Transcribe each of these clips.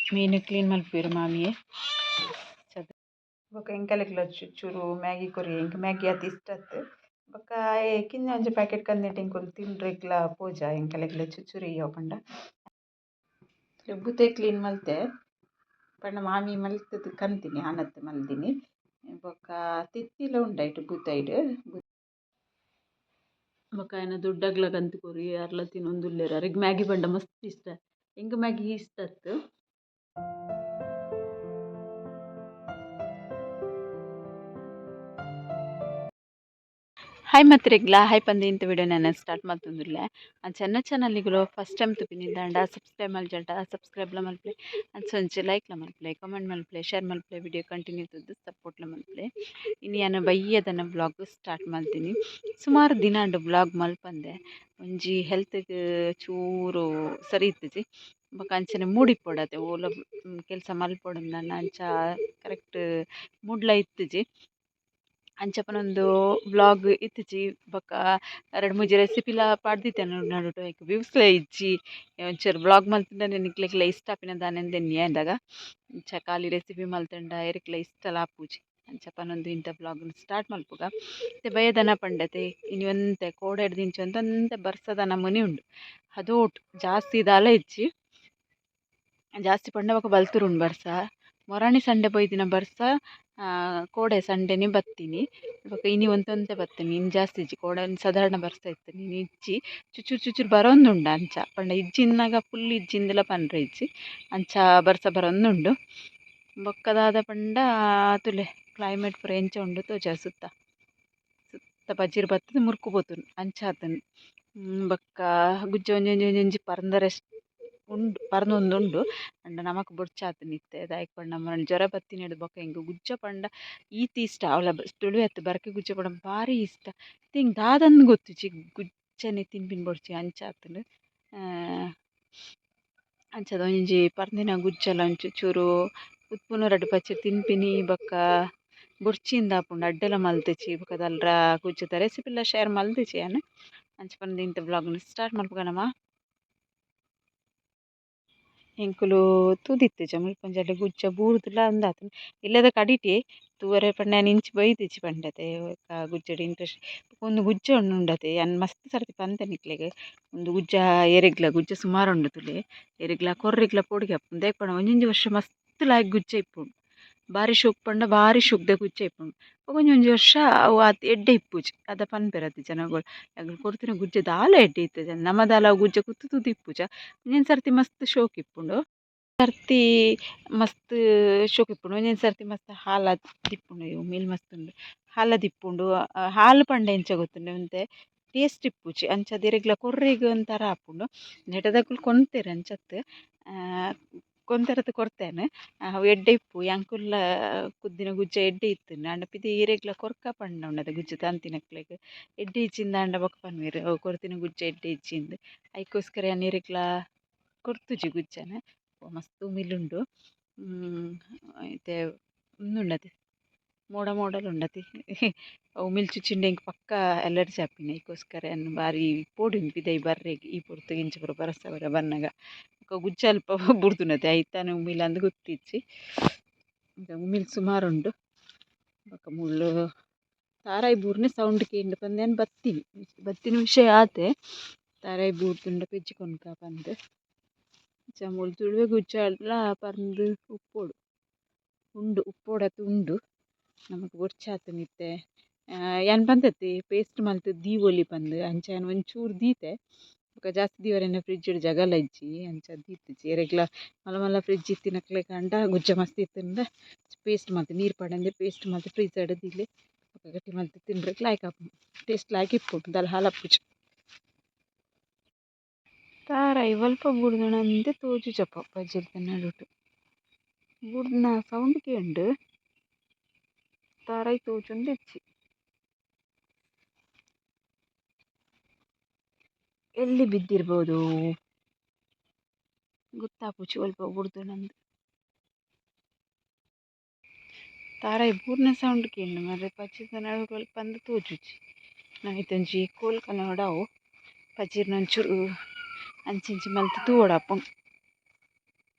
ಮೀನು ಕ್ಲೀನ್ ಮಲ್ಪುವೆರ್ ಮಾಮಿಯೆ ಬೊಕ ಎಂಕಲೆಗ್ಲ ಚೂರು ಮ್ಯಾಗಿ ಕೊರಿಯೆ ಎಂಕ್ ಮ್ಯಾಗಿ ಅತಿ ಇಷ್ಟ ಅತ್ ಬೊಕ ಕಿಂಜ ಒಂಜಿ ಪ್ಯಾಕೆಟ್ ಕಂದೆಟ್ ಎಂಕುಲು ತಿನ್ರೆಗ್ಲ ಪೋಜ ಎಂಕಲೆಗ್ಲ ಚೂರು ಇಯ್ಯೋ ಪಂಡ ಬೂತೆ ಕ್ಲೀನ್ ಮಲ್ತೆ ಪಂಡ ಮಾಮಿ ಮಲ್ತುದು ಕಂತಿನಿ ಆನತ್ ಮಲ್ದಿನಿ ಬೊಕ ತಿತ್ತಿಲ ಉಂಡ ಐಟ್ ಬೂತೈಡ್ ಬೊಕ ಆಯನ ದುಡ್ಡಗ್ಲ ಕಂತು ಕೊರಿ ಅರ್ಲ ತಿನೊಂದುಲ್ಲೆರ್ ಅರೆಗ್ ಮ್ಯಾಗಿ ಪಂಡ ಮಸ್ತ್ ಇಷ್ಟ ಎಂಕ್ ಮ್ಯಾಗಿ ಇಷ್ಟ ಅತ್. ಹಾಯ್ ಮತ್ತೆರೆಗ್ಲ ಹಾಯ್ ಪಂದೆ ಇಂತ ವಿಡಿಯೋ ನಾನು ಸ್ಟಾರ್ಟ್ ಮಾಡ್ತಂದಿಲ್ಲ ಚೆನ್ನ ಚಾನಲ್ಗಳು ಫಸ್ಟ್ ಟೈಮ್ ತುಪಿನಿಂದ ಸಬ್ಸ್ಕ್ರೈಬ್ ಮಲ್ಜಂಟ ಸಬ್ಸ್ಕ್ರೈಬ್ಲ ಮಲ್ಪಲೆ ಅಂಚೊಂಚಿ ಲೈಕ್ಲ ಮಲ್ಪಲೆ ಕಮೆಂಟ್ ಮಲ್ಪಲೆ ಶೇರ್ ಮಲ್ಪಲೆ ವಿಡಿಯೋ ಕಂಟಿನ್ಯೂ ತುದ್ದು ಸಪೋರ್ಟ್ಲ ಮಲ್ಪಲೆ ಇನ್ನು ನಾನು ಬಯ್ಯದನ್ನ ಬ್ಲಾಗ್ ಸ್ಟಾರ್ಟ್ ಮಾಡ್ತೀನಿ. ಸುಮಾರು ದಿನ ಬ್ಲಾಗ್ ಮಲ್ಪಂದೆ ಒಂಜಿ ಹೆಲ್ತ್ಗೆ ಚೂರು ಸರಿ ಇತ್ತಿಜಿ ಬೊಕ ಅಂಚನೆ ಮೂಡಿಪ್ಪೊಡತೆ ಓಲ ಕೆಲಸ ಮಲ್ಪೊಡು ನನ್ನ ಅಂಚ ಕರೆಕ್ಟ್ ಮೂಡ್ಲ ಇತ್ತಿಜಿ ಅಂಚಪನೊಂದು ವ್ಲಾಗ್ ಇತ್ತಿಜಿ ಬೊಕ ರಡ್ಡ್ ಮೂಜಿ ರೆಸಿಪಿಲ ಪಾಡ್ದಿತ್ತೇನೆ ನಡುಟು ಐಕ್ ವ್ಯೂಸ್ಲ ಇಜ್ಜಿ ಒಂಚೂರು ವ್ಲಾಗ್ ಮಲ್ತುಂಡ ನಿಕ್ಲೆಗ್ಲ ಇಷ್ಟ ಆಪಿನದಾನೆಂದೆನ್ನಿ ಅಂದಾಗ ಇಂಚ ಖಾಲಿ ರೆಸಿಪಿ ಮಲ್ತುಂಡ ಎರೆಕ್ಲ ಇಷ್ಟಲ ಆಪುಜಿ ಅಂಚಪನೊಂದು ಇಂಥ ವ್ಲಾಗ್ ಸ್ಟಾರ್ಟ್ ಮಲ್ಪುಗ ಬಯ್ಯದನ ಪಂಡತೆ ಇನಿ ಒಂತೆ ಕೋಡೆಡ್ ದಿಂಚಿ ಒಂತೆ ಬರ್ಸದನ ಮುನಿ ಉಂಡು ಅದೋಟು ಜಾಸ್ತಿ ದಾಲ ಇಜ್ಜಿ ಜಾಸ್ತಿ ಪಂಡ ಬೊಕ ಬಲ್ತುರುಂಡು ಬರ್ಸ ಮೊರಾಣಿ ಸಂಡೆ ಪೋಯ್ದಿನ ಬರ್ಸ ಕೋಡೆ ಸಂಡೆನಿ ಬತ್ತೀನಿ ಬೊಕ ಇನಿ ಒಂತೆ ಬತ್ತೀನಿ ಇನ್ನು ಜಾಸ್ತಿ ಇಜ್ಜಿ ಕೋಡೆ ಸಾಧಾರಣ ಬರ್ಸ ಇತ್ತು ನೀನು ಇಜ್ಜಿ ಚುಚ್ಚೂರು ಬರೊಂದುಂಡು ಅಂಚ ಪಂಡ ಇಜ್ಜಿನ್ನಾಗ ಫುಲ್ ಇಜ್ಜಿಂದಲ ಪನ್ರೆ ಇಜ್ಜಿ ಅಂಚ ಬರ್ಸ ಬರೊಂದುಂಡು ಬೊಕ್ಕದಾದ ಪಂಡ ತುಲೆ ಕ್ಲೈಮೇಟ್ ಪೂರ ಎಂಚ ಉಂಡು ತೋಜ ಸುತ್ತ ಬಜ್ಜಿರ್ ಬತ್ತದ ಮುರ್ಕು ಪೋತುಂಡು ಅಂಚ ಆತುಂಡು ಬೊಕ್ಕ ಗುಜ್ಜೆ ಒಂಜೊಂಜಿ ಪರಂದರೆ ಉಂಡು ಪರ್ನೊಂದುಂಡು ಅಂಡ ನಮಕ್ ಬೊಡ್ಚಾತುಂಡು ಇತ್ತೆ ದಾಯೆ ಪಂಡ ನಮ್ಮನ ಜ್ವರ ಬತ್ತಿನಡ್ ಬೊಕ ಎಂಕ್ ಗುಜ್ಜೆ ಪಂಡ ಈತಿ ಇಷ್ಟ ಅವಲ ತುಳುವೆತ್ತು ಬರಕೆ ಗುಜ್ಜೆ ಪಂಡ ಭಾರಿ ಇಷ್ಟ ತಿಂಗ್ ದಾದಂದು ಗೊತ್ತುಜಿ ಗುಜ್ಜೆನೆ ತಿನ್ಪಿನ ಬೊಡ್ಚಿ ಅಂಚ ಆತುಂಡು ಅಂಚದ ಒಂಜಿ ಪರ್ಂದಿನ ಗುಜ್ಜೆಲ ಒಂಚೂರು ಚೂರು ಉಪ್ಪುನ ರಡ್ಡ್ ಪಚ್ಚೆ ತಿನ್ಪಿನಿ ಬೊಕ ಬುರ್ಚಿಂದ ಆಪುಂಡು ಅಡ್ಡೆಲ ಮಲ್ತಿಜಿ ಬೊಕ ದಾಲ್ರ ಗುಜ್ಜೆದ ರೆಸಿಪಿಲ ಶೇರ್ ಮಲ್ತಿಜಿ ಆನ್ ಅಂಚ ಪಂಡ ಇಂತ ವ್ಲಾಗ್ನ ಸ್ಟಾರ್ಟ್ ಮಲ್ಪುಗನಮ ಎಂಕುಲು ತೂದಿತ್ತಿಜಿ ಮುಲ್ಪೊಂಜಿ ಗುಜ್ಜೆ ಬೂರ್ದುಲ ಉಂದಾತುಂಡು ಇಲ್ಲದ ಕಡಿಟೆ ತೂವರೆ ಪಂಡ ನಾನು ಇಂಚಿ ಬೈದಿಜ್ಜಿ ಪಂಡತೆ ಗುಜ್ಜೆಡ್ ಇಂಟ್ರೆಸ್ಟ್ ಒಂದು ಗುಜ್ಜೆ ಉಂಡತೆ ಅನ್ ಮಸ್ತ್ ಸರ್ತಿ ಪಂತೆ ನಿಕ್ಲೆಗ್ ಒಂದು ಗುಜ್ಜ ಎರೆಗ್ಲ ಗುಜ್ಜೆ ಸುಮಾರು ಉಂಡು ತುಲೆ ಎರೆಗ್ಲ ಕೊರ್ರೆಗ್ಲ ಪೊಡಿಗೆ ಆಪುಂಡು ದಾಯೆ ಪಂಡ ಒಂಜೊಂಜಿ ವರ್ಷ ಮಸ್ತ್ ಲಾಯ್ಕ್ ಗುಜ್ಜೆ ಇಪ್ಪುಂಡು ಭಾರಿ ಶೋಕ್ ಪಂಡ ಭಾರಿ ಶೋಕ್ದ ಗುಜ್ಜೆ ಇಪ್ಪುಂಡು ಒಂಜೊಂಜಿ ವರ್ಷ ಅವು ಎಡ್ಡೆ ಇಪ್ಪುಜಿ ಅದ ಪನ್ಪೆರತಿ ಜನಗಳು ಯಾಕಂದ್ರೆ ಕೊಡ್ತಿನ ಗುಜ್ಜೆ ದಾಲ ಎಡ್ಡೆ ಇತ್ತದ ನಮ ದಾಲ ಗುಜ್ಜೆ ಕುತ್ತು ತೂದು ಇಪ್ಪುಜ ಒಂಜೊಂದು ಸರ್ತಿ ಮಸ್ತ್ ಶೋಕ್ ಇಪ್ಪುಂಡು ಸರ್ತಿ ಮಸ್ತ್ ಶೋಕ್ ಇಪ್ಪುಂಡು ಒಂಜೊಂದು ಸರ್ತಿ ಮಸ್ತ್ ಹಾಲ ತಿಪ್ಪುಂಡು ಇವು ಮೀಲ್ ಮಸ್ತ್ ಉಂಡು ಹಾಲ ತಿಪ್ಪುಂಡು ಹಾಲು ಪಂಡ ಎಂಚ ಗೊತ್ತುಂಡು ಒಂತೆ ಟೇಸ್ಟ್ ಇಪ್ಪುಜಿ ಅಂಚ ಎರೆಗ್ಲ ಕೊರ್ರೆಗ್ ಒಂಥರ ಆಪುಂಡು ನೆಟದಾಕುಲು ಕೊನ್ತೆರ್ ಅಂಚತ್ ಕೊಂತೆರತ್ ಕೊರ್ತೆನ್ ಅವು ಎಡ್ಡೆ ಇಪ್ಪು ಎಂಕುಲ್ಲ ಕುದ್ದಿನ ಗುಜ್ಜೆ ಎಡ್ಡೆ ಇತ್ತುಂಡು ಆಂಡ ಪಿದು ಇರೆಗ್ಲ ಕೊರ್ಕ ಪಂಡ ಉಂಡತೆ ಗುಜ್ಜೆ ತಂತಿನಕ್ಲೆಗ್ ಎಡ್ಡೆ ಇಜ್ಜಿಂದ ಆಂಡ ಬೊಕ ಪನ್ವೆರ್ ಕೊರ್ತಿನ ಗುಜ್ಜೆ ಎಡ್ಡೆ ಇಜ್ಜಿಂದ್ ಐಕೋಸ್ಕರ ಯಾನ್ ಇರೆಗ್ಲ ಕೊರ್ತುಜಿ ಗುಜ್ಜೆನ್ ಮಸ್ತ್ ಉಮಿಲುಂಡು ಐತೆ ಉಂದುಂಡತೆ ಮೋಡ ಮೋಡಲ ಉಂಡತೆ ಉಮಿಲ್ ಚುಚ್ಚಿಂಡ ಎಂಕ್ ಪಕ್ಕ ಅಲರ್ಜಿ ಆಪಿನ ಐಕೋಸ್ಕರ ಯಾನ್ ಬಾರಿ ಪೋಡಿಂಗ್ ಪಿದೈ ಬರ್ರೆಗ್ ಈ ಪೊರ್ತುಗು ಇಂಚ ಪೂರ ಬರಸ ಬನ್ನಗ ಗುಜ್ಜೆ ಅಲ್ಪ ಬುಡ್ದುಂಡತೆ ಐತಾನೆ ಉಮಿಲ್ ಅಂದ್ ಗೊತ್ತಿಜ್ಜಿ ಉಮಿಲ್ ಸುಮಾರು ಉಂಡು ಬೊಕ ಮುಳ್ಳು ತಾರಾಯಿ ಬೂರ್ನೆ ಸೌಂಡ್ ಕೇಂದ್ ಪಂದೆ ಯಾನ್ ಬತ್ತಿನ ವಿಷಯ ಆತೆ ತಾರಾಯಿ ಬೂರ್ದುಂಡ ಪೆಜ್ಜಿ ಕೊನ್ಕ ಪಂದ್ ಮುಲ್ಪ ತುಳುವೆ ಗುಜ್ಜೆಲ ಪರ್ಂದ್ ಉಪ್ಪೊಡು ಉಂಡು ಉಪ್ಪೊಡತೆ ಉಂಡು ನಮಕ್ ಬೊರ್ಚಾತುಂಡು ಇತ್ತೆ ಯಾನ್ ಪಂತತೆ ಪೇಸ್ಟ್ ಮಲ್ತ್ ದೀವೊಲಿ ಪಂದ್ ಅಂಚ ಯಾನ್ ಒಂಚೂರು ದೀತೆ ಬೊಕ ಜಾಸ್ತಿ ದೀವರೆನ ಫ್ರಿಡ್ಜ್ ಜಗಲ ಇಜ್ಜಿ ಅಂಚ ದೀತಿಜಿ ಎರೆಗ್ಲ ಮಲ್ಲ ಮಲ್ಲ ಫ್ರಿಡ್ಜ್ ಇತ್ತಿನಕ್ಲೆಗಂಡ ಗುಜ್ಜೆ ಮಸ್ತ್ ಇತ್ತಂಡ ಪೇಸ್ಟ್ ಮಲ್ತ್ ನೀರ್ ಪಡಂದೆ ಪೇಸ್ಟ್ ಮಲ್ತ್ ಫ್ರೀಜರ್ಡ್ ದೀಲೆ ಬೊಕ ಗಟ್ಟಿ ಮಲ್ತ್ ತಿನ್ರೆಗ್ ಲಾಯ್ಕ್ ಆಪುಂಡು ಟೇಸ್ಟ್ ಲಾಯ್ಕ್ ಇಪ್ಪುಂಡು ದಾಲ ಹಾಲಪ್ಪುಜಿ ತಾರಾಯಿ ಒಲ್ಪ ಬೂರ್ದುಂಡಂದೆ ತೋಜುಜಪ್ಪ ಬಜ್ಜಿರ್ದ ನಡುಟ್ ಬೂರ್ದಿನ ಸೌಂಡ್ ಕೇಂದ್ ತಾರಾಯಿ ತೋಜುಂಡು ಇಜ್ಜಿ ಎಲ್ಲಿ ಬಿದ್ದಿರ್ಬೋದು ಗೊತ್ತಾಪುಜಿ ಒಲ್ಪ ಬೂರ್ದುಂಡಂದ್ ತಾರಾಯಿ ಬೂರ್ನ ಸೌಂಡ್ ಕೇಂದ್ ಮರ್ರೆ ಪಚ್ಚಿದ ನಡುಟ್ ಒಲ್ಪ ಅಂದ್ ತೋಜುಜಿ ನೈತೊಂಜಿ ಕೋಲ್ ಕನೋಡಾವು ಪಜಿರ್ನ ಒಂಚೂರು ಅಂಚಿ ಇಂಚಿ ಮಲ್ತ್ ತೂವೊಡಾಪುಂಡು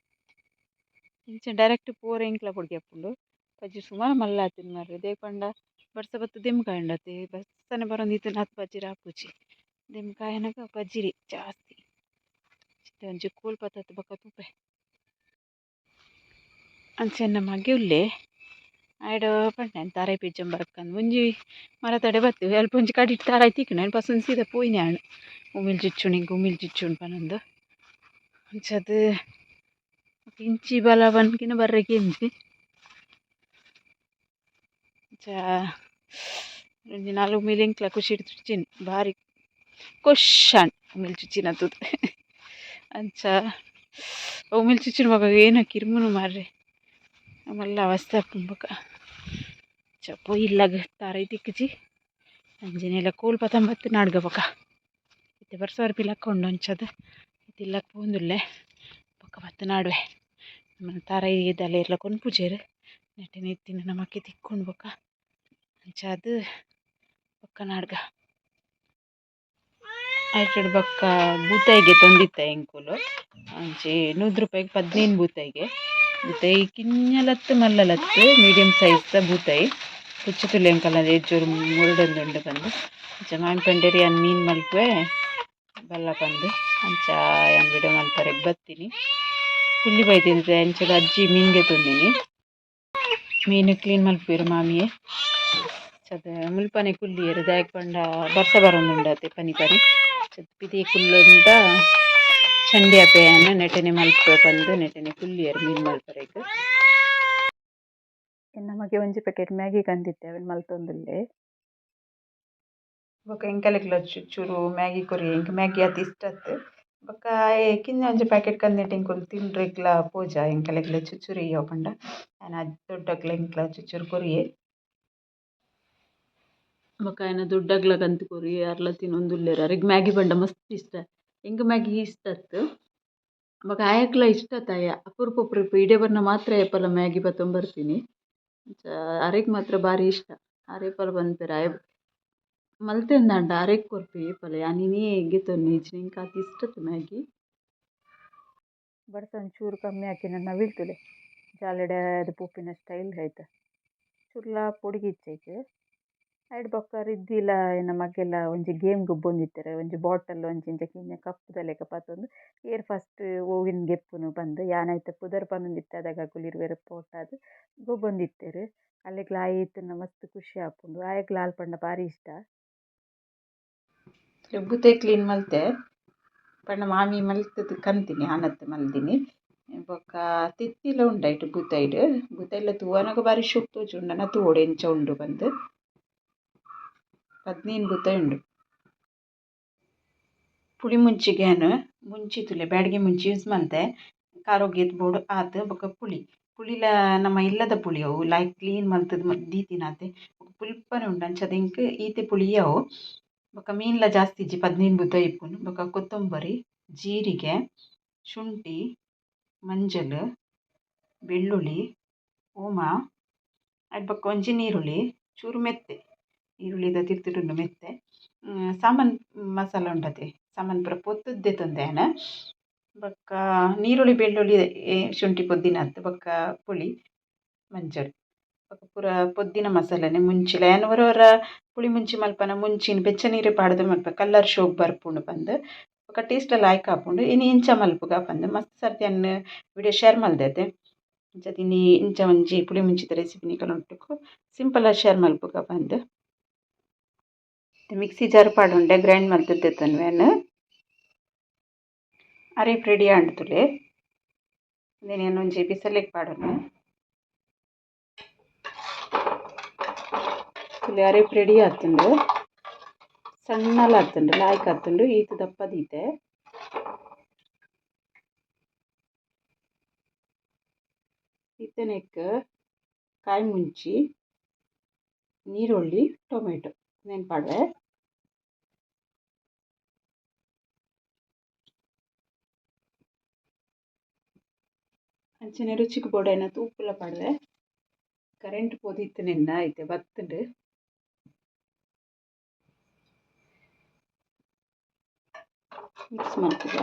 ಇಂಚ ಡೈರೆಕ್ಟ್ ಪೂರ ಎಂಕ್ಲ ಪೊಡಿಗೆಪ್ಪುಂಡು ಬಜ್ಜಿ ಸುಮಾರು ಮಲ್ಲ ಆತಿನ ಮಾರ್ರೆ ದೇಪಂಡ ಬರ್ಸ ಬತ್ತು ದೆಮ್ಕಾಯಿ ಉಂಡತೆ ಬಸ್ಸನೆ ಬರೋಂದಿತ್ತು ನಾತ್ ಬಜ್ಜಿರ ಹಾಪುಜಿ ದೆಮ್ಕಾಯನಗ ಬಜ್ಜಿರಿ ಜಾಸ್ತಿ ಒಂಜಿ ಕೂಲ್ ಪತ್ತತ್ತು ಬೊಕ ತುಪ್ಪೆ ಅಂಚೆನ್ನ ಮಗೆ ಉಲ್ಲೆ ಆಯ್ಡ ಪಂಡ ತಾರಾಯಿ ಪಿಜ್ಜಂ ಬರ್ಕಂದು ಒಂಜಿ ಮರ ತಡೆ ಬತ್ತು ಅಲ್ಪ ಒಂಜಿ ಕಡಿಟ್ಟು ತಾರಾಯಿ ತಿಕ್ಕಣ ಪಸಂದು ಸೀದಾ ಪೋಯಿನಿ ಆಣು ಉಮಿಲ್ ಚಿಚ್ಚುಂಡು ಪನೊಂದು ಅಂಚದು ಇಂಚಿ ಬಲ ಬನ್ಕಿನ ಬರ್ರೆ ಕೆಂಜಿ ಒಂಜಿ 4 ಉಮಿಲ್ ಎಂಕ್ಲ ಕುಶಿಡ್ ಚುಚ್ಚಿನ ಭಾರಿ ಕೊಶ್ಶಾನ್ ಉಮಿಲ್ ಚುಚ್ಚಿನ ತೂತ್ ಅಂಚ ಉಮಿಲ್ ಚುಚ್ಚಿನ ಮಗ ಏನ ಕಿರ್ಮುನು ಮಾರ್ರೆ ಮಲ್ಲ ಅವಸ್ಥೆ ಅಪ್ಪುಂಬಕ ಪೊಯ್ಯಿಲ್ಲಗ ತಾರಾಯಿ ತಿಕ್ಕಜಿ ಅಂಜನೆಲ್ಲ ಕೋಲ್ ಪತಂಬತ್ತು ನಾಡ್ಗ ಬೊಕ ಇತ್ತೆ ಬರ್ಸವರ್ ಪಿಲಕ್ಕ ಉಂಡು ಅಂಚದ ಇತ್ತಿಲ್ಲಕ ಪೋಂದುಲ್ಲೆ ಬೊಕ ಬತ್ತು ನಾಡುವೆ ತಾರಾಯಿ ದಲೆ ಇರ್ಲ ಕೊನ್ಪುಜೆರ್ ನೆಟ್ಟೆ ನೆತ್ತಿನ ನಮಕ್ಕೆ ತಿಕ್ಕೊಂಡು ಬೊಕ ಅಂಚ ಅದು ಬೊಕ್ಕ ನಾಡ್ಗ ಆಯ್ತು ಬೊಕ್ಕ ಬೂತಾಯಿಗೆ ತಂದಿತ್ತ ಎಂಕುಲು ಅಂಚೆ 100 ರೂಪಾಯಿಗೆ 15 ಬೂತಾಯಿ ಕಿಂಜಲತ್ತು ಮಲ್ಲಲತ್ತು ಮೀಡಿಯಮ್ ಸೈಜ್ ಬೂತಾಯಿ ಕುಚ್ಚು ತುಲೆಂಕಲ್ಲ ಎಜ್ಜೋರು ಮುರುಡೊಂದುಂಡು ಬಂದು ಅಂಚ ಮಾವಿನ ಪಂಡೇರಿ ಅನ್ ಮೀನು ಮಲ್ಪೆ ಬಲ್ಲ ಬಂದು ಅಂಚ ಏನು ವಿಡಿಯೋ ಮಲ್ಪರೆಗೆ ಬತ್ತೀನಿ ಪುಲ್ಲಿ ಬೈತಿದ್ದೆ ಅಂಚದ ಅಜ್ಜಿ ಮೀನಿಗೆ ತಂದಿನಿ ಮೀನು ಕ್ಲೀನ್ ಮಲ್ಪೇರು ಮಾಮಿಯೇ ಚದ ಮುಲ್ಪನೆ ಕುಲ್ಲಿಯರು ದಾಯಕ್ ಪಂಡ ಬರ್ಸ ಬರೋಂದುಂಡತೆ ಪನಿ ಪಿದಿ ಕುಲ್ಲುಂಡ ಚಂಡಿ ಅಪೆಯನ್ನು ನೆಟನೆ ಮಲ್ಪ ಬಂದು ನೆಟನೆ ಕುಲ್ಲಿಯರು ಮೀನು ಮಲ್ಪರೆಗೆ ನಮಗೆ ಒಂಜಿ ಪ್ಯಾಕೆಟ್ ಮ್ಯಾಗಿ ಕಂದಿತ್ತೆ ಅವನ್ ಮಲ್ತೊಂದುಲ್ಲೆ ಬೊಕ ಎಂಕಲೆಗ್ಲ ಚೂರು ಮ್ಯಾಗಿ ಕೊರಿ ಎಂಕ್ ಮ್ಯಾಗಿ ಅತಿ ಇಷ್ಟತ್ತು ಬೊಕ ಕಿಂಜ ಒಂಜಿ ಪ್ಯಾಕೆಟ್ ಕಂದಿಟ್ಟು ಎಂಕುಲು ತಿನ್ರೆಗ್ಲ ಪೋಜ ಎಂಕಲೆಗ್ಲ ಚುಚ್ಚುರು ಇಯ್ಯೋ ಪಂಡ ಆಯನ ದೊಡ್ಡಕ್ಲ ಎಂಕ್ಲ ಚುಚ್ಚುರು ಕೊರಿಯೆ ಬೊಕ ಆಯನ ದೊಡ್ಡಗ್ಲ ಕಂತು ಕೊರಿ ಅರ್ಲ ತಿನ್ನೊಂದುಲ್ಲೆರ್ ಅರೆಗ್ ಮ್ಯಾಗಿ ಪಂಡ ಮಸ್ತ್ ಇಷ್ಟ ಎಂಕ್ ಮ್ಯಾಗಿ ಇಷ್ಟತ್ತು ಬೊಕ ಆಯಕ್ಲ ಇಷ್ಟತ್ತಾಯ ಅಪುರ್ಪ ಇಡೆ ಬರ್ನ ಮಾತ್ರ ಎಪ್ಪಲ ಮ್ಯಾಗಿ ಬತ್ತೊಂಬರ್ತೀನಿ ಅರೆಗ್ ಮಾತ್ರ ಭಾರಿ ಇಷ್ಟ ಅರೆಪಲ ಬಂದ್ಪೇರ ಮಲ್ತೆಂದಾಂಡ ಅರೆಗ್ ಕೊರ್ಪೆ ಏಪಲ ಯಾನಿನೇ ಗೆತೊಂದು ಎಂಕ್ ಅತಿ ಇಷ್ಟತ್ತು ಮ್ಯಾಗಿ ಬಡ್ಸ ಒಂಚೂರು ಕಮ್ಮಿ ಹಾಕಿ ನನ್ನ ಬೀಳ್ತುಲೆ ಜಾಲೆಡೆ ಅದು ಪೂಪಿನ ಸ್ಟೈಲ್ ಆಯ್ತು ಚುರ್ಲ ಪೊಡಿಗಿಚ್ಚೈತೆ ಐಡ್ ಬೊಕ್ಕ ರಿದ್ದಿಲ ಏನ ಮಗೆಲ್ಲ ಒಂಜಿ ಗೇಮ್ ಗೊಬ್ಬೊಂದಿತ್ತಾರೆ ಒಂಜಿ ಬಾಟಲ್ ಒಂಜಿಂಚ ಕಿಂಜ ಕಪ್ಪುದಲೆಕ ಪಾತೊಂದು ಏರ್ ಫಸ್ಟ್ ಓವಿನ ಗೆಪ್ಪುನು ಬಂದು ಯಾನೈತೆ ಪುದರ್ ಪನೊಂದಿತ್ತೆ ಅದಾಗ ಕುಲಿರ್ವೆರ ಪೋಟಾದು ಗೊಬ್ಬೊಂದಿತ್ತೆರು ಅಲ್ಲೆಗ್ಲ ಆಯ್ತುನ ಮಸ್ತ್ ಖುಷಿ ಆಪುಂಡು ಆಯಗ್ಲ ಆಲ್ಪಂಡ ಭಾರಿ ಇಷ್ಟ ಬೂತೆ ಕ್ಲೀನ್ ಮಲ್ತೆ ಪಂಡ ಮಾಮಿ ಮಲ್ತದ್ದು ಕಂತೀನಿ ಆನತ್ತು ಮಲ್ದಿನಿ ಬೊಕ್ಕ ತಿತ್ತಿಲ ಉಂಡಾಯ್ತು ಬೂತೈಲ ತೂವನಗ ಭಾರಿ ಶೋಕ್ ತೋಜುಂಡನ ತೂವೊಡು ಎಂಚ ಉಂಡು ಬಂದು 15 ಬೂತಾಯಿ ಉಂಡು ಪುಳಿ ಮುಂಚಿಗೆನು ಮುಂಚಿತುಲೆ ಬ್ಯಾಡಿಗೆ ಮುಂಚಿ ಯೂಸ್ ಮಲ್ತೆ ಕಾರೋಗ್ಯದ ಬೋರ್ಡು ಆತು ಬೊಕ ಪುಳಿಲ ನಮ್ಮ ಇಲ್ಲದ ಪುಳಿ ಅವು ಲೈಕ್ ಕ್ಲೀನ್ ಮಲ್ತದ್ದು ದೀತಿನಾತೆ ಪುಲ್ಪನೆ ಉಂಡು ಅಂಚದ ಇಂಕ್ ಈತೆ ಪುಳಿ ಅವು ಬೊಕ ಮೀನ್ಲ ಜಾಸ್ತಿ ಇಜ್ಜಿ 15 ಬೂತಾಯಿ ಇಪ್ಪುನು ಬೊಕ ಕೊತ್ತಂಬರಿ ಜೀರಿಗೆ ಶುಂಠಿ ಮಂಜಲ್ ಬೆಳ್ಳುಳ್ಳಿ ಓಮ ಅದು ಬೊಕ ಒಂಜಿ ನೀರುಳ್ಳಿ ಚೂರು ಮೆತ್ತೆ ಈರುಳ್ಳಿದ ತಿರ್ತಿಟುಂಡು ಮೆತ್ತೆ ಸಾಮಾನ್ ಮಸಾಲ ಉಂಡತೆ ಸಾಮಾನ್ ಪೂರ ಪೊತ್ತುದ್ದೆ ತೊಂದೆನ ಬೊಕ್ಕ ನೀರುಳ್ಳಿ ಬೆಳ್ಳುಳ್ಳಿ ಶುಂಠಿ ಪೊದ್ದಿನಾತ್ ಬೊಕ್ಕ ಪುಳಿ ಮಂಜಲ್ ಬೊಕ ಪೂರ ಪೊದ್ದಿನ ಮಸಾಲೆನೆ ಮುಂಚಿಲ ಏನು ಒರವರ ಪುಳಿ ಮುಂಚಿ ಮಲ್ಪನ ಮುಂಚಿನ ಬೆಚ್ಚ ನೀರು ಪಾಡ್ದು ಮಲ್ಪ ಕಲ್ಲರ್ ಶೋಕ್ ಬರ್ಪುಂಡು ಪಂದ್ ಬೊಕ ಟೇಸ್ಟ್ ಲಾಯ್ಕ್ ಆಪುಂಡು ಇನಿ ಇಂಚ ಮಲ್ಪುಗ ಪಂದ್ ಮಸ್ತ್ ಸರ್ತಿ ಅನ್ನು ವಿಡಿಯೋ ಶೇರ್ ಮಲ್ದೆತೆ ಇಂಚದಿನಿ ಇಂಚ ಒಂಜಿ ಪುಳಿ ಮುಂಚಿದ ರೆಸಿಪಿ ನಿಕುಲು ಉಂಟುಕು ಸಿಂಪಲ್ ಆಗಿ ಶೇರ್ ಮಲ್ಪುಗ ಪಂದ್ ಮಿಕ್ಸಿ ಜಾರ್ ಪಾಡುಂಡೆ ಗ್ರೈಂಡ್ ಮಲ್ತದ್ದೆ ತನ್ವೇನು ಅರೆಪ್ ರೆಡಿ ಆಂಡ್ತುಲೆ నేను ಒಂಜಿ ಬಿಸಲೆಗ್ ಪಾಡೋನು ತುಲೆ ಅರೆಪ್ ರೆಡಿ ಆತುಂಡು ಸಣ್ಣಲ ಆತುಂಡು ಲಾಯ್ಕ್ ಆತುಂಡು ಈತ್ ದಪ್ಪ ದೀತೆ ಈತನೆಕ್ ಕಾಯಿ ಮುಂಚಿ ನೀರುಳ್ಳಿ ಟೊಮೆಟೊ ನೆನ್ಪಾಡ್ವೆ ಅಂಚನೆ ರುಚಿಗೆ ಬೋಡಾಯಿನ ತೂಪುಲ ಪಾಡ್ವೆ ಕರೆಂಟ್ ಪೋದಿತ್ತು ನಿನ್ನ ಐತೆ ಬತ್ತುಂಡು ಮಿಕ್ಸ್ ಮಾಡ್ತದ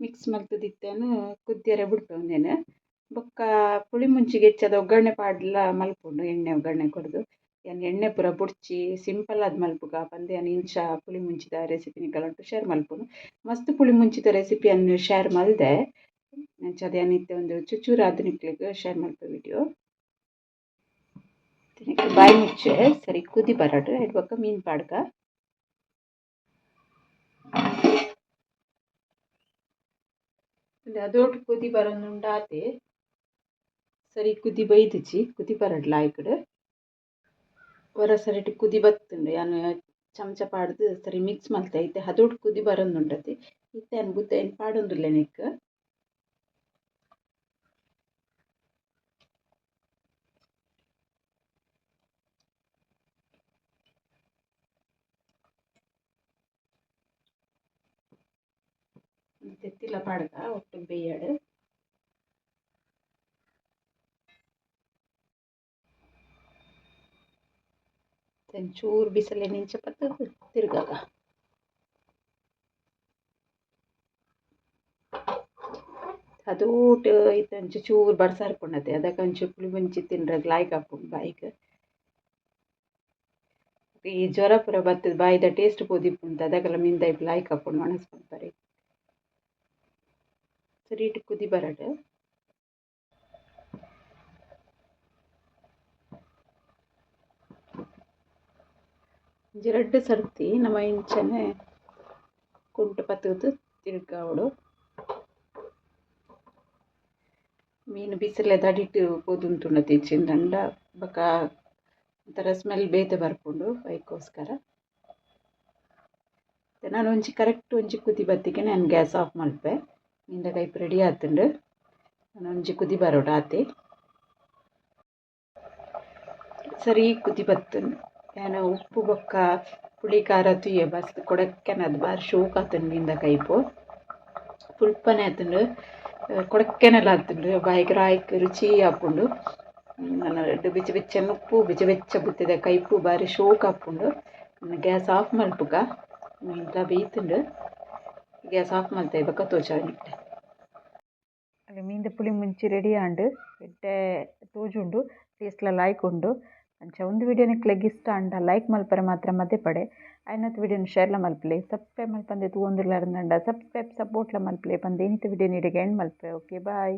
ಮಿಕ್ಸ್ ಮಲ್ತದಿತ್ತೇನು ಕುದ್ದಿಯರೆ ಬಿಡ್ಪೇನೆ ಬೊಕ್ಕ ಪುಳಿ ಮುಂಚಿಗೆ ಹೆಚ್ಚದ ಒಗ್ಗರಣೆ ಪಾಡ್ಲ ಮಲ್ಪುಂಡು ಎಣ್ಣೆ ಒಗ್ಗರಣೆ ಕೊಡ್ದು ಎಣ್ಣೆ ಪೂರ ಬುಡ್ಚಿ ಸಿಂಪಲ್ ಆದ್ ಮಲ್ಪುಗ ಪಂದೆ ಇಂಚ ಪುಳಿ ಮುಂಚಿದ ರೆಸಿಪಿ ನಿಕಲಂಟು ಶೇರ್ ಮಲ್ಪುನು ಮಸ್ತ್ ಪುಳಿ ಮುಂಚಿದ ರೆಸಿಪಿಯನ್ನು ಶೇರ್ ಮಲ್ದೆ ಅದೇ ನಿತ್ಯ ಒಂದು ಚೂಚೂರು ಆದ ನಿಕ್ಲಿಗೆ ಶೇರ್ ಮಲ್ಪೆ ವಿಡಿಯೋ ಬಾಯಿ ಮುಚ್ಚೆ ಸರಿ ಕುದಿ ಬರಡು ಇಡ್ಬೇಕ ಮೀನು ಪಾಡ್ಕ ಅದೋಟು ಕುದಿ ಬರೋನುಂಡಾತೆ ಸರಿ ಕುದಿ ಬೈದಿಚ್ಚಿ ಕುದಿ ಬರಡ್ಲ ಆಯ್ಕಡು ಹೊರ ಸರಿಟ್ ಕುದಿ ಬತ್ತುಂಡು ಯಾನು ಚಮಚ ಪಾಡ್ದು ಸರಿ ಮಿಕ್ಸ್ ಮಲ್ತೆ ಐತೆ ಅದೋಟು ಕುದಿ ಬರೋನುಂಡತಿ ಇತ್ತೆ ಅನ್ಬುತ್ತೆ ಏನು ಪಾಡೊಂದುಲ್ಲೆ ನಿಕ್ ತೆತ್ತಿಲ ಪಾಡ್ಕ ಒಟ್ಟು ಬೇಯಾಡು ಚೂರು ಬಿಸಿಲೆ ನಿಂಚ ಪತ್ತು ತಿರ್ಗಾಗ ಅದೋಟು ಐತಂಚು ಚೂರು ಬರ್ಸಾರ್ಕೊಂಡತೆ ಅದಕ್ಕಂಚು ಪುಳಿ ಮುಂಚಿ ತಿನ್ರಾಗ ಲಾಯ್ಕ್ ಹಾಕೊಂಡು ಬಾಯಿಗೆ ಈ ಜ್ವರ ಪುರ ಬರ್ತದೆ ಬಾಯಿದ ಟೇಸ್ಟ್ ಪೋದಿಪ್ಪುಂಟು ಅದಕ್ಕೆಲ್ಲ ಮಿಂದ ಲಾಯ್ಕ್ ಹಾಕೊಂಡು ಒಣಸ್ಕೊಂತಾರೆ ಸರಿ ಇಟ್ಟು ಕುದಿ ಬರಡು ಎರಡು ಸರ್ತಿ ನಮ್ಮ ಇಂಚನೆ ಕುಂಟು ಪತ್ತದು ತಿರ್ಗಾವಡು ಮೀನು ಬಿಸಿಲೆ ದಡಿಟ್ಟು ಪೋದುಂಟುಂಡ ತಿಚ್ಚಿಂದಂಡ ಬೊಕ ಒಂಥರ ಸ್ಮೆಲ್ ಬೇತೆ ಬರ್ಪುಂಡು ಬೈಕೋಸ್ಕರ ನಾನು ಒಂಜಿ ಕರೆಕ್ಟ್ ಒಂಜಿ ಕುದಿ ಬತ್ತಿಗೆ ನಾನು gas off Malpe ಮೀನ್ದ Kaif ready ಆತುಂಡು ನಾನು ಒಂಜಿ ಕುದಿ ಬರೋಡು ಆತೆ ಸರಿ ಕುದಿ ಬತ್ತುಂಡು ನಾನು ಉಪ್ಪು ಬೊಕ್ಕ ಪುಳಿ ಖಾರ ತುಯ್ಯ ಬಸ್ ಕೊಡಕ್ಕನೆ ಅದು ಬಾರಿ ಶೋಕ್ ಆತುಂಡು ಮೀನ್ದ ಕೈಪು ಪುಲ್ಪನೆ ಆತುಂಡು ಕೊಡಕ್ಕೆನೆಲ್ಲ ಆತುಂಡು ಬಾಯಿಗೆ ರಾಯ್ಕ್ ರುಚಿ ಆಪುಂಡು ನಾನು ಬಿಚ್ಚ ಬಿಚ್ಚನ ಉಪ್ಪು ಬಿಚ್ಚ ಬೆಚ್ಚ ಬುತ್ತಿದ ಕೈಪು ಬಾರಿ ಶೋಕ್ ಆಪುಂಡು ಗ್ಯಾಸ್ ಆಫ್ ಮಲ್ಪುಗ ಮೀನ್ದ ಬೇಯ್ತುಂಡು ಗ್ಯಾಸ್ ಆಫ್ ಮಲ್ತೆ ಬೊಕ ತೋಜಾನಿಟ್ಟೆ ಅಲ್ಲಿ ಮೀನ್ದ ಪುಳಿ ಮುಂಚಿ ರೆಡಿ ಆಂಡು ಎಡ್ಡೆ ತೋಜುಂಡು ಟೇಸ್ಟ್ಲ ಲಾಯ್ಕ್ ಉಂಡು ಅಂಚ ಒಂದು ವಿಡಿಯೋ ನಿಕ್ಲೆಗ್ ಇಷ್ಟ ಅಂಡ ಲೈಕ್ ಮಲ್ಪರೆ ಮಾತ್ರ ಮದ್ದೆ ಪಡೆ ಐನತ್ ವಿಡಿಯೋನ ಶೇರ್ಲ ಮಲ್ಪಲೆ ಸಬ್ಸ್ಕ್ರೈಬ್ ಮಲ್ಪಂದೆ ತೂವೊಂದುರ್ಲಾರ್ದಂಡ ಸಬ್ಸ್ಕ್ರೈಬ್ ಸಪೋರ್ಟ್ಲ ಮಲ್ಪಲೆ ಪಂದೆ ಏನಿತ ವಿಡಿಯೋ ನೀಡಿಗೆ ಎಂಡ್ ಮಲ್ಪೆ ಓಕೆ ಬಾಯ್.